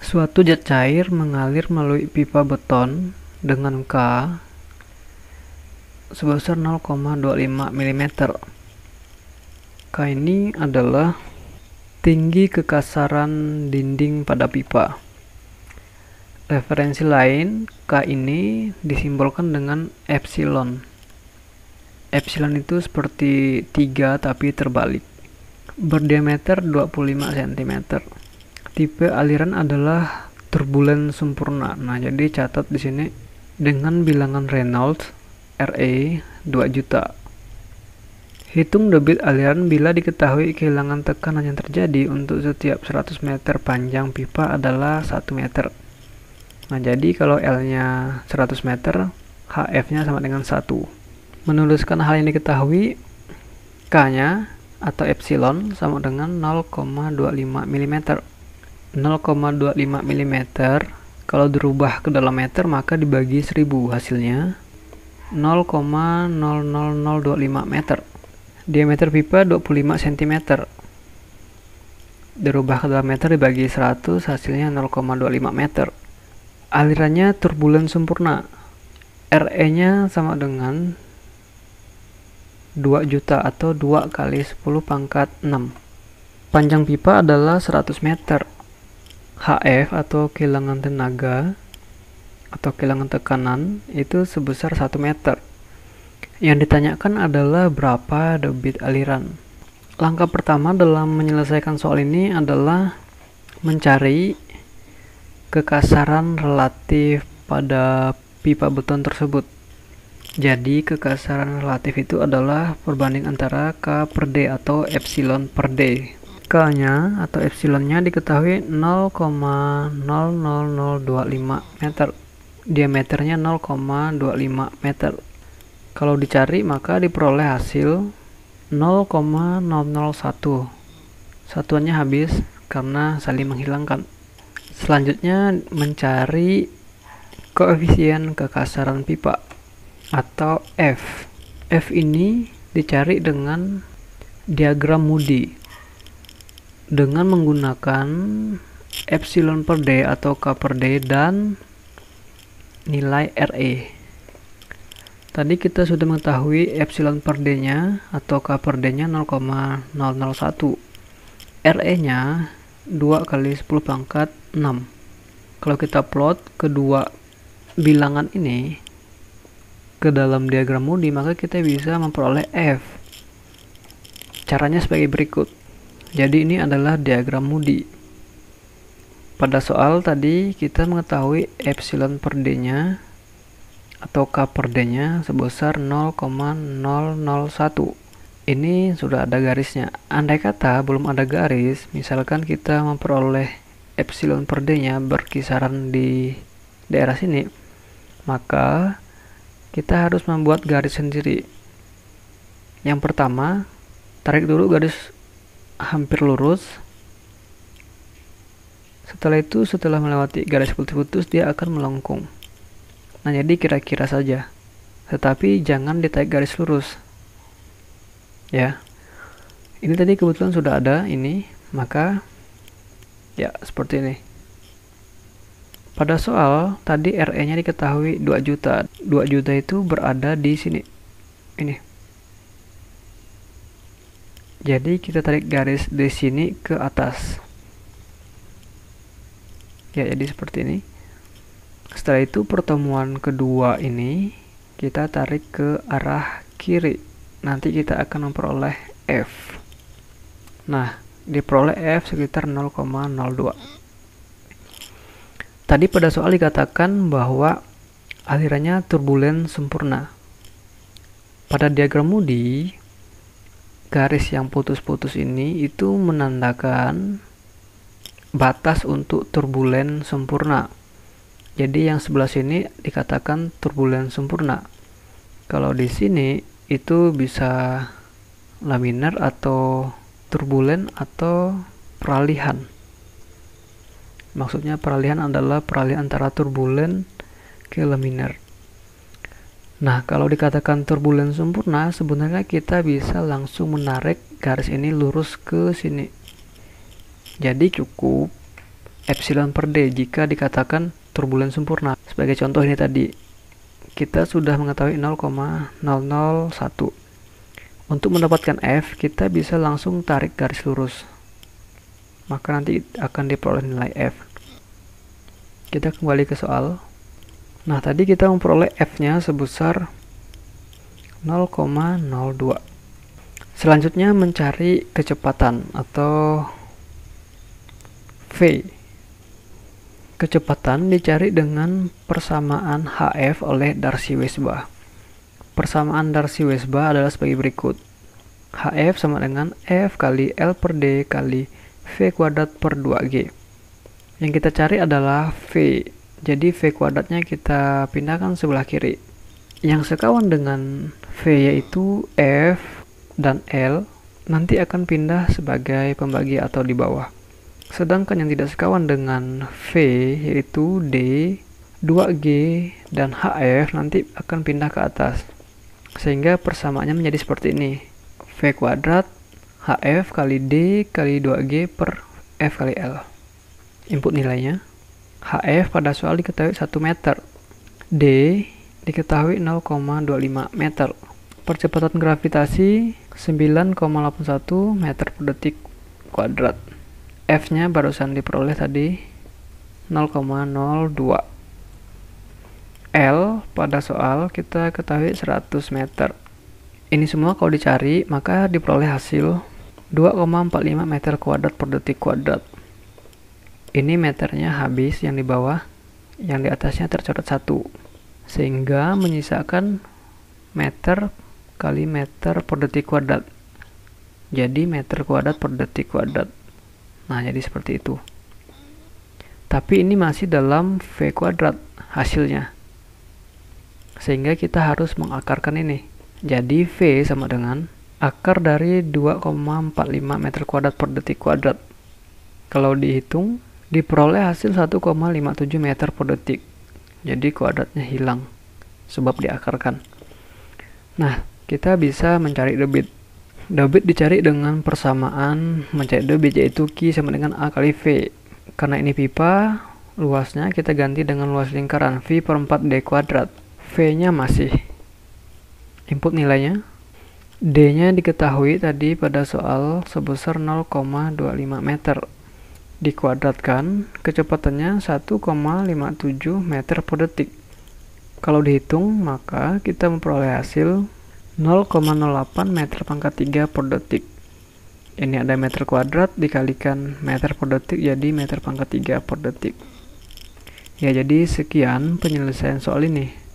Suatu zat cair mengalir melalui pipa beton dengan K sebesar 0,25 mm. K ini adalah tinggi kekasaran dinding pada pipa. Referensi lain, K ini disimbolkan dengan epsilon. Epsilon itu seperti 3 tapi terbalik. Berdiameter 25 cm. Tipe aliran adalah turbulen sempurna. Nah, jadi catat di sini dengan bilangan Reynolds RE 2 juta. Hitung debit aliran bila diketahui kehilangan tekanan yang terjadi untuk setiap 100 meter panjang pipa adalah 1 meter. Nah, jadi kalau L-nya 100 meter, HF-nya sama dengan 1. Menuliskan hal yang diketahui, K-nya atau epsilon sama dengan 0,25 mm. 0,25 mm kalau dirubah ke dalam meter maka dibagi 1000, hasilnya 0,00025 meter. Diameter pipa 25 cm. Dirubah ke dalam meter dibagi 100, hasilnya 0,25 meter. Alirannya turbulen sempurna. RE-nya sama dengan 2 juta atau 2 kali 10 pangkat 6. Panjang pipa adalah 100 meter. HF atau kehilangan tenaga atau kehilangan tekanan itu sebesar 1 meter. Yang ditanyakan adalah berapa debit aliran. Langkah pertama dalam menyelesaikan soal ini adalah mencari kekasaran relatif pada pipa beton tersebut. Jadi kekasaran relatif itu adalah perbanding antara K per D atau epsilon per D. K-nya atau epsilonnya diketahui 0,00025 meter. Diameternya 0,25 meter. Kalau dicari maka diperoleh hasil 0,001. Satuannya habis karena saling menghilangkan. Selanjutnya mencari koefisien kekasaran pipa atau F. F ini dicari dengan diagram Moody dengan menggunakan epsilon per D atau K per D dan nilai RE. Tadi kita sudah mengetahui epsilon per D-nya atau K per D-nya 0,001. RE-nya 2 kali 10 pangkat 6. Kalau kita plot kedua bilangan ini ke dalam diagram Moody, maka kita bisa memperoleh F. Caranya sebagai berikut. Jadi ini adalah diagram Moody. Pada soal tadi kita mengetahui epsilon per D-nya atau K per D-nya sebesar 0,001. Ini sudah ada garisnya. Andai kata belum ada garis, misalkan kita memperoleh epsilon per D-nya berkisaran di daerah sini, maka kita harus membuat garis sendiri. Yang pertama, tarik dulu garis hampir lurus. Setelah itu, setelah melewati garis putus-putus, dia akan melengkung. Nah, jadi kira-kira saja. Tetapi jangan ditarik garis lurus. Ya. Ini tadi kebetulan sudah ada ini, maka ya seperti ini. Pada soal tadi RE-nya diketahui 2 juta. 2 juta itu berada di sini. Ini. Jadi kita tarik garis di sini ke atas. Ya, jadi seperti ini. Setelah itu pertemuan kedua ini kita tarik ke arah kiri. Nanti kita akan memperoleh F. Nah, diperoleh F sekitar 0,02. Tadi pada soal dikatakan bahwa alirannya turbulen sempurna. Pada diagram Moody, garis yang putus-putus ini itu menandakan batas untuk turbulen sempurna. Jadi yang sebelah sini dikatakan turbulen sempurna. Kalau di sini itu bisa laminar atau turbulen atau peralihan. Maksudnya peralihan adalah peralihan antara turbulen ke laminar. Nah, kalau dikatakan turbulen sempurna, sebenarnya kita bisa langsung menarik garis ini lurus ke sini. Jadi cukup epsilon per D jika dikatakan turbulen sempurna. Sebagai contoh ini tadi, kita sudah mengetahui 0,001. Untuk mendapatkan F, kita bisa langsung tarik garis lurus. Maka nanti akan diperoleh nilai F. Kita kembali ke soal. Nah, tadi kita memperoleh F-nya sebesar 0,02. Selanjutnya mencari kecepatan atau V. Kecepatan dicari dengan persamaan HF oleh Darcy-Weisbach. Persamaan Darcy-Weisbach adalah sebagai berikut. HF sama dengan F kali L per D kali V kuadrat per 2G. Yang kita cari adalah V. Jadi V kuadratnya kita pindahkan sebelah kiri. Yang sekawan dengan V yaitu F dan L nanti akan pindah sebagai pembagi atau di bawah. Sedangkan yang tidak sekawan dengan V yaitu D, 2G, dan HF nanti akan pindah ke atas. Sehingga persamaannya menjadi seperti ini. V kuadrat HF kali D kali 2G per F kali L. Input nilainya. HF pada soal diketahui 1 meter. D diketahui 0,25 meter. Percepatan gravitasi 9,81 meter per detik kuadrat. F-nya barusan diperoleh tadi 0,02. L pada soal kita ketahui 100 meter. Ini semua kalau dicari maka diperoleh hasil 2,45 meter kuadrat per detik kuadrat. Ini meternya habis yang di bawah, yang di atasnya tercatat 1. Sehingga menyisakan meter kali meter per detik kuadrat. Jadi meter kuadrat per detik kuadrat. Nah, jadi seperti itu. Tapi ini masih dalam V kuadrat hasilnya. Sehingga kita harus mengakarkan ini. Jadi V sama dengan akar dari 2,45 meter kuadrat per detik kuadrat. Kalau dihitung, diperoleh hasil 1,57 meter per detik. Jadi kuadratnya hilang sebab diakarkan. Nah, kita bisa mencari debit. Debit dicari dengan persamaan mencari debit, yaitu Q sama dengan A kali V. Karena ini pipa, luasnya kita ganti dengan luas lingkaran V per 4D kuadrat. V-nya masih. Input nilainya. D-nya diketahui tadi pada soal sebesar 0,25 meter. Dikuadratkan, kecepatannya 1,57 meter per detik. Kalau dihitung, maka kita memperoleh hasil 0,08 meter pangkat 3 per detik. Ini ada meter kuadrat dikalikan meter per detik jadi meter pangkat 3 per detik. Ya, jadi sekian penyelesaian soal ini.